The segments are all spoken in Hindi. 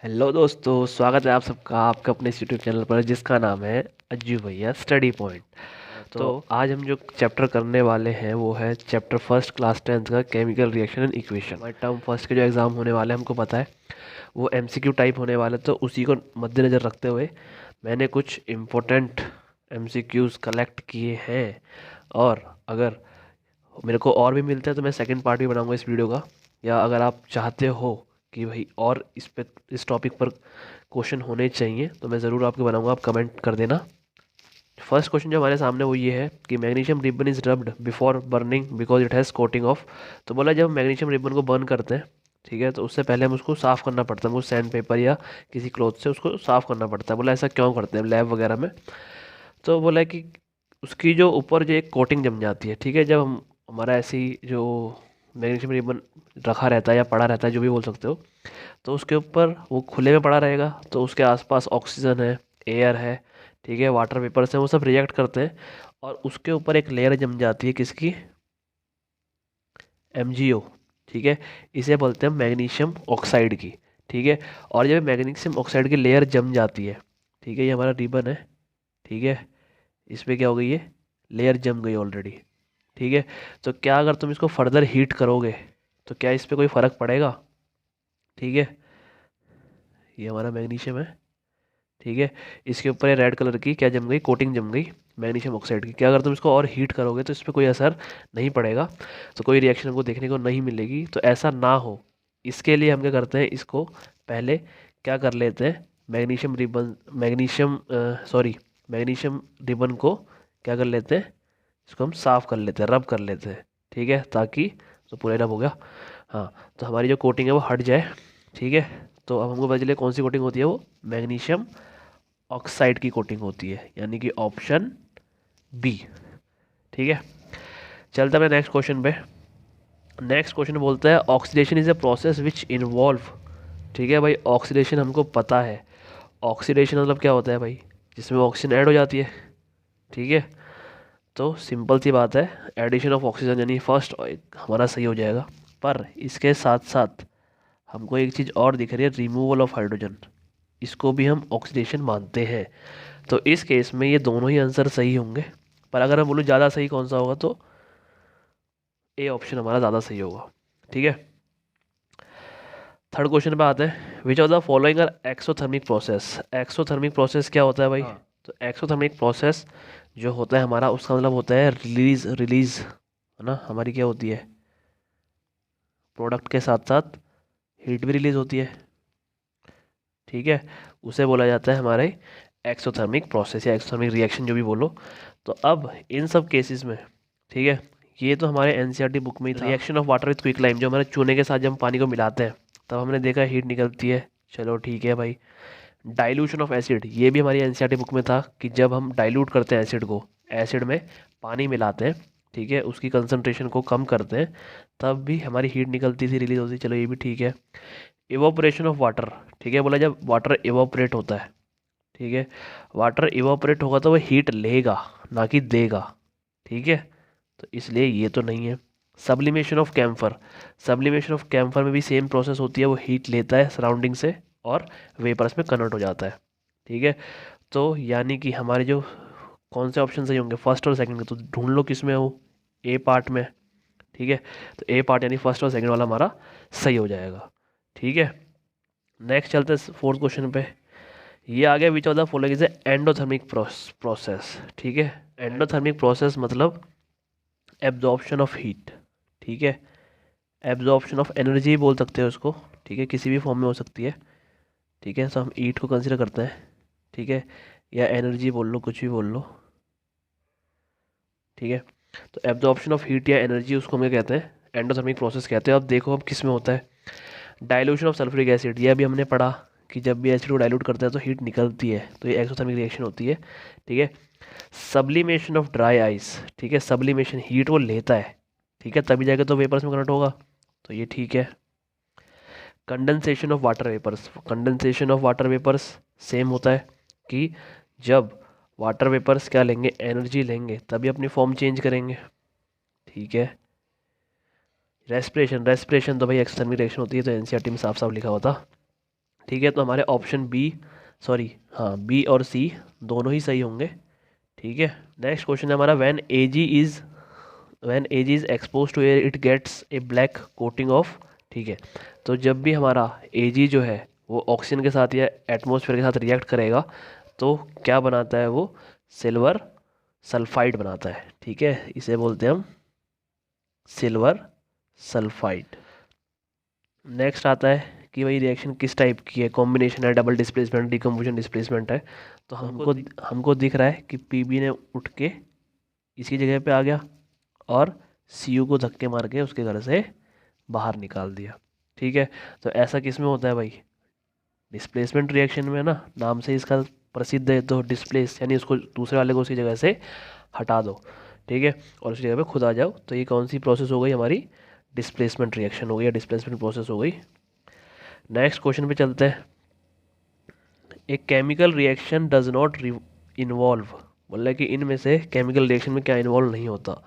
हेलो दोस्तों, स्वागत है आप सबका आपके अपने इस यूट्यूब चैनल पर जिसका नाम है अज्जू भैया स्टडी पॉइंट। तो आज हम जो चैप्टर करने वाले हैं वो है चैप्टर फर्स्ट क्लास 10th का केमिकल रिएक्शन एंड इक्वेशन। हमारे टर्म फर्स्ट के जो एग्ज़ाम होने वाले हैं हमको पता है वो एमसीक्यू टाइप होने वाले, तो उसी को मद्देनज़र रखते हुए मैंने कुछ इम्पोर्टेंट एमसीक्यूज़ कलेक्ट किए हैं। और अगर मेरे को और भी मिलते हैं तो मैं सेकंड पार्ट भी बनाऊंगा इस वीडियो का। या अगर आप चाहते हो कि भाई और इस टॉपिक पर क्वेश्चन होने चाहिए तो मैं ज़रूर आपके बनाऊंगा, आप कमेंट कर देना। फर्स्ट क्वेश्चन जो हमारे सामने वो ये है कि magnesium ribbon is rubbed before burning because it has coating of. तो बोला जब मैग्नीशियम रिबन को बर्न करते हैं, ठीक है, तो उससे पहले हम उसको साफ़ करना पड़ता है, हमको सैंड पेपर या किसी क्लॉथ से उसको साफ़ करना पड़ता है। बोला ऐसा क्यों करते हैं लैब वगैरह में? तो बोला कि उसकी जो ऊपर जो एक कोटिंग जम जाती है, ठीक है, जब हम हमारा ऐसी जो मैग्नीशियम रिबन रखा रहता है या पड़ा रहता है जो भी बोल सकते हो, तो उसके ऊपर वो खुले में पड़ा रहेगा तो उसके आसपास ऑक्सीजन है, एयर है, ठीक है, वाटर वेपर्स हैं, वो सब रिएक्ट करते हैं और उसके ऊपर एक लेयर जम जाती है किसकी? MgO, ठीक है, इसे बोलते हैं मैग्नीशियम ऑक्साइड की। ठीक है, और जब मैग्नीशियम ऑक्साइड की लेयर जम जाती है, ठीक है, ये हमारा रिबन है, ठीक है, इस पे क्या हो गई है? लेयर जम गई ऑलरेडी। ठीक है, तो क्या अगर तुम इसको फर्दर हीट करोगे तो क्या इस पे कोई फ़र्क पड़ेगा? ठीक है, ये हमारा मैग्नीशियम है, ठीक है, इसके ऊपर ये रेड कलर की क्या जम गई? कोटिंग जम गई मैग्नीशियम ऑक्साइड की। क्या अगर तुम इसको और हीट करोगे तो इस पर कोई असर नहीं पड़ेगा, तो कोई रिएक्शन हमको देखने को नहीं मिलेगी। तो ऐसा ना हो इसके लिए हम क्या करते हैं, इसको पहले क्या कर लेते हैं, magnesium ribbon magnesium sorry magnesium ribbon को क्या कर लेते हैं, इसको हम साफ़ कर लेते हैं, रब कर लेते हैं, ठीक है, ताकि तो पूरा रब हो गया। हाँ, तो हमारी जो कोटिंग है वो हट जाए। ठीक है, तो अब हमको पता चले कौन सी कोटिंग होती है, वो मैग्नीशियम ऑक्साइड की कोटिंग होती है, यानी कि ऑप्शन बी। ठीक है, चलते हैं नेक्स्ट क्वेश्चन पे। नेक्स्ट क्वेश्चन बोलता है oxidation is a process which involve. ठीक है भाई, ऑक्सीडेशन हमको पता है, ऑक्सीडेशन मतलब क्या होता है भाई? जिसमें ऑक्सीजन ऐड हो जाती है। ठीक है, तो सिंपल सी बात है, एडिशन ऑफ ऑक्सीजन, यानी फर्स्ट हमारा सही हो जाएगा। पर इसके साथ साथ हमको एक चीज़ और दिख रही है, रिमूवल ऑफ हाइड्रोजन, इसको भी हम ऑक्सीडेशन मानते हैं। तो इस केस में ये दोनों ही आंसर सही होंगे। पर अगर मैं बोलूँ ज़्यादा सही कौन सा होगा तो ए ऑप्शन हमारा ज़्यादा सही होगा। ठीक है, थर्ड क्वेश्चन पे आते हैं, which of the following are exothermic process. Exothermic process क्या होता है भाई? हाँ, तो एक्सोथर्मिक प्रोसेस जो होता है हमारा, उसका मतलब होता है रिलीज रिलीज, है ना, हमारी क्या होती है, प्रोडक्ट के साथ साथ हीट भी रिलीज होती है। ठीक है, उसे बोला जाता है हमारे एक्सोथर्मिक प्रोसेस या एक्सोथर्मिक रिएक्शन जो भी बोलो। तो अब इन सब केसेस में, ठीक है, ये तो हमारे एनसीईआरटी बुक में ही था। Reaction of water with quick lime, जो हमारे चूने के साथ जब हम पानी को मिलाते हैं तब हमने देखा हीट निकलती है, चलो ठीक है भाई। डाइल्यूशन ऑफ एसिड, ये भी हमारी एनसीईआरटी बुक में था कि जब हम डाइल्यूट करते हैं एसिड को, एसिड में पानी मिलाते हैं, ठीक है, उसकी कंसनट्रेशन को कम करते हैं, तब भी हमारी हीट निकलती थी, रिलीज होती थी, चलो ये भी ठीक है। इवोपरेशन ऑफ वाटर, ठीक है, बोला जब वाटर इवोपरेट होता है, ठीक है, वाटर इवोपरेट होगा तो वो हीट लेगा ना कि देगा। ठीक है, तो इसलिए ये तो नहीं है। Sublimation of camphor, sublimation of camphor में भी सेम प्रोसेस होती है, वो हीट लेता है सराउंडिंग से और वेपर्स में कन्वर्ट हो जाता है। ठीक है, तो यानी कि हमारे जो कौन से ऑप्शन सही होंगे, फर्स्ट और सेकंड के, तो ढूंढ लो किस में हो, ए पार्ट में। ठीक है, तो ए पार्ट यानी फर्स्ट और सेकंड वाला हमारा सही हो जाएगा। ठीक है, नेक्स्ट चलते हैं फोर्थ क्वेश्चन पे। ये आ गया विच of the following is endothermic process. ठीक है, एंडोथर्मिक प्रोसेस मतलब एब्जॉर्प्शन ऑफ हीट। ठीक है, एब्जॉर्प्शन ऑफ एनर्जी बोल सकते हो उसको, ठीक है, किसी भी फॉर्म में हो सकती है। ठीक है, तो हम हीट को कंसिडर करते हैं, ठीक है, या एनर्जी बोल लो, कुछ भी बोल लो। ठीक है, तो एब्जॉर्प्शन ऑफ हीट या एनर्जी उसको हम क्या कहते हैं, एंडोथर्मिक प्रोसेस कहते हैं। अब देखो अब किस में होता है, डाइल्यूशन ऑफ सल्फ्यूरिक एसिड, ये अभी हमने पढ़ा कि जब भी एसिड को डाइल्यूट करते हैं तो हीट निकलती है, तो ये एक्सोथर्मिक रिएक्शन होती है। ठीक है, सब्लिमेशन ऑफ ड्राई आइस, ठीक है, सब्लिमेशन हीट वो लेता है, ठीक है, तभी जाके तो वेपर्स में कन्वर्ट होगा, तो ये ठीक है। Condensation of water vapours, condensation of water vapours same होता है कि जब वाटर वेपर्स क्या लेंगे, एनर्जी लेंगे, तभी अपनी फॉर्म चेंज करेंगे। ठीक है, रेस्पिरेशन, रेस्पिरेशन तो भाई एक्सटर्नल रिएक्शन होती है, तो एनसीईआरटी में साफ साफ लिखा हुआ था। ठीक है, तो हमारे ऑप्शन बी और सी दोनों ही सही होंगे। ठीक है, नेक्स्ट क्वेश्चन है हमारा, when age is expose to air it gets a black coating off. ठीक है, तो जब भी हमारा एजी जो है वो ऑक्सीजन के साथ या एटमॉस्फेयर के साथ रिएक्ट करेगा तो क्या बनाता है वो, सिल्वर सल्फाइड बनाता है। ठीक है, इसे बोलते हैं हम सिल्वर सल्फाइड। नेक्स्ट आता है कि भाई रिएक्शन किस टाइप की है, कॉम्बिनेशन है, डबल डिस्प्लेसमेंट, डिकम्पोजिशन डिस्प्लेसमेंट है। तो हमको दिख रहा है कि पीबी ने उठ के इसी जगह पे आ गया और सीयू को धक्के मार के उसके घर से बाहर निकाल दिया। ठीक है, तो ऐसा किस में होता है भाई, डिस्प्लेसमेंट रिएक्शन में ना, नाम से इसका प्रसिद्ध है। तो डिस्प्लेस यानी उसको दूसरे वाले को उसी जगह से हटा दो। ठीक है, और उसी जगह पे खुद आ जाओ। तो ये कौन सी प्रोसेस हो गई हमारी, डिस्प्लेसमेंट रिएक्शन हो गई या डिस्प्लेसमेंट प्रोसेस हो गई। नेक्स्ट क्वेश्चन पे चलते हैं। ए chemical reaction does not involve, बोल है कि इनमें से केमिकल रिएक्शन में क्या इन्वॉल्व नहीं होता।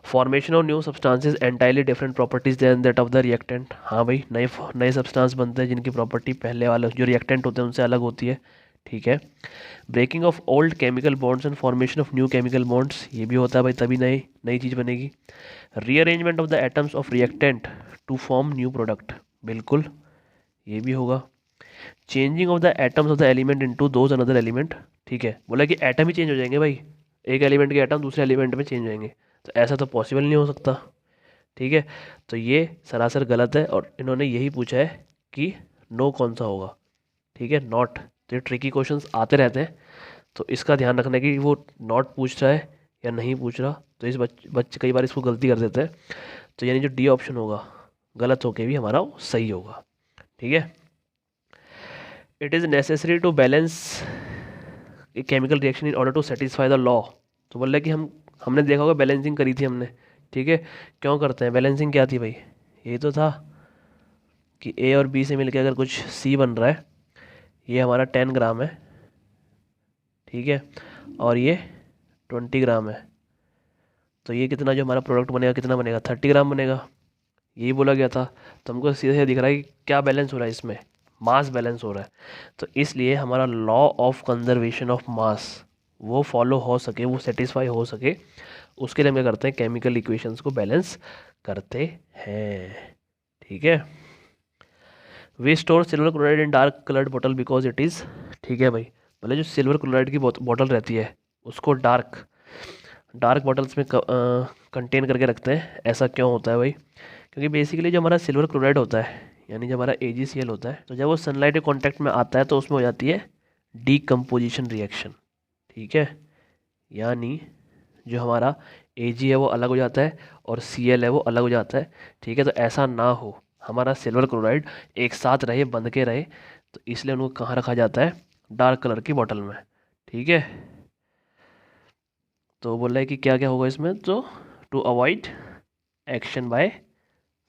Formation of new substances entirely different properties than that of the reactant. हाँ भाई, नए सब्सटेंस बनते हैं जिनकी प्रॉपर्टी पहले वाले जो रिएक्टेंट होते हैं उनसे अलग होती है। ठीक है, breaking of old chemical bonds and formation of new chemical bonds, ये भी होता है भाई, तभी नई चीज़ बनेगी। Rearrangement of the atoms of reactant to form new product, बिल्कुल ये भी होगा। Changing of the atoms of the element into those another element. ठीक है, बोला कि एटम ही चेंज हो जाएंगे भाई, एक एलिमेंट के एटम दूसरे एलिमेंट में चेंज हो जाएंगे, तो ऐसा तो पॉसिबल नहीं हो सकता। ठीक है, तो ये सरासर गलत है और इन्होंने यही पूछा है कि नो कौन सा होगा। ठीक है, नॉट। तो ये ट्रिकी क्वेश्चंस आते रहते हैं, तो इसका ध्यान रखना कि वो नॉट पूछ रहा है या नहीं पूछ रहा। तो इस बच्चे कई बार इसको गलती कर देते हैं। तो यानी जो डी ऑप्शन होगा गलत होके भी हमारा सही होगा। ठीक है, it is necessary to balance a chemical reaction in order to satisfy the law. तो बोल रहा है कि हमने देखा होगा बैलेंसिंग करी थी हमने। ठीक है, क्यों करते हैं बैलेंसिंग, क्या थी भाई, ये तो था कि ए और बी से मिलकर अगर कुछ सी बन रहा है, ये हमारा 10 ग्राम है। ठीक है, और ये 20 ग्राम है, तो ये कितना जो हमारा प्रोडक्ट बनेगा कितना बनेगा, 30 ग्राम बनेगा, यही बोला गया था। तो हमको सीधे सीधे दिख रहा है कि क्या बैलेंस हो रहा है इसमें, मास बैलेंस हो रहा है। तो इसलिए हमारा law of conservation of mass वो फॉलो हो सके, वो सेटिस्फाई हो सके, उसके लिए हम क्या करते हैं, केमिकल इक्वेशंस को बैलेंस करते हैं। ठीक है, we store silver chloride in dark coloured बोतल बिकॉज इट इज़। ठीक है भाई, मतलब जो सिल्वर क्लोराइड की बोतल रहती है उसको डार्क बॉटल्स में कंटेन करके रखते हैं। ऐसा क्यों होता है भाई, क्योंकि बेसिकली जो हमारा सिल्वर क्लोराइड होता है यानी जो हमारा AgCl होता है, तो जब वो सनलाइट के कांटेक्ट में आता है तो उसमें हो जाती है डीकम्पोजिशन रिएक्शन। ठीक है, यानी जो हमारा Ag है वो अलग हो जाता है और Cl है वो अलग हो जाता है। ठीक है, तो ऐसा ना हो, हमारा सिल्वर क्लोराइड एक साथ रहे, बंध के रहे, तो इसलिए उनको कहाँ रखा जाता है, डार्क कलर की बॉटल में। ठीक है, तो बोल रहा है कि क्या क्या होगा इसमें, तो to avoid action by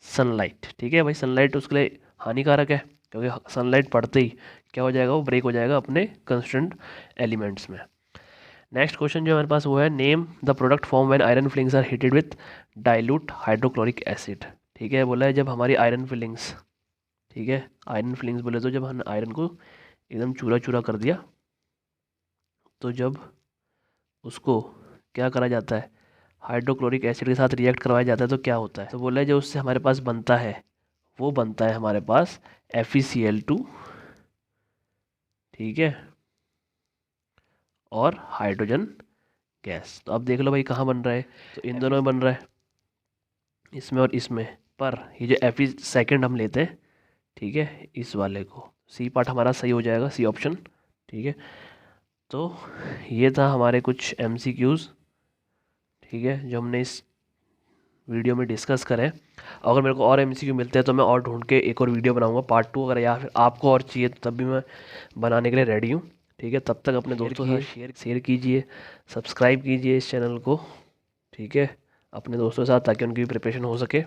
sunlight. ठीक है भाई, सनलाइट उसके लिए हानिकारक है क्योंकि सनलाइट पड़ते ही क्या हो जाएगा, वो ब्रेक हो जाएगा अपने कंस्टेंट एलिमेंट्स में। नेक्स्ट क्वेश्चन जो हमारे पास वो है, name the product form when iron filings are heated with dilute hydrochloric acid. ठीक है, बोला है जब हमारी आयरन फिलिंग्स, ठीक है आयरन फिलिंग्स बोले तो जब हम आयरन को एकदम चूरा चूरा कर दिया, तो जब उसको क्या करा जाता है, हाइड्रोक्लोरिक एसिड के साथ रिएक्ट करवाया जाता है, तो क्या होता है, तो बोला है जो उससे हमारे पास बनता है वो बनता है हमारे पास FeCl2। ठीक है, और हाइड्रोजन गैस। तो अब देख लो भाई कहाँ बन रहा है, तो इन दोनों में बन रहा है, इसमें और इसमें। पर ये जो Fe सेकेंड हम लेते हैं, ठीक है, इस वाले को, सी पार्ट हमारा सही हो जाएगा, सी ऑप्शन। ठीक है, तो ये था हमारे कुछ MCQs, ठीक है, जो हमने इस वीडियो में डिस्कस करें। अगर मेरे को और MCQ मिलते हैं तो मैं और ढूंढ के एक और वीडियो बनाऊंगा पार्ट 2, अगर या फिर आपको और चाहिए तो तब भी मैं बनाने के लिए रेडी हूँ। ठीक है, तब तक अपने दोस्तों से शेयर कीजिए, सब्सक्राइब कीजिए इस चैनल को। ठीक है, अपने दोस्तों के साथ, ताकि उनकी भी प्रिपरेशन हो सके।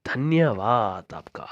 धन्यवाद आपका।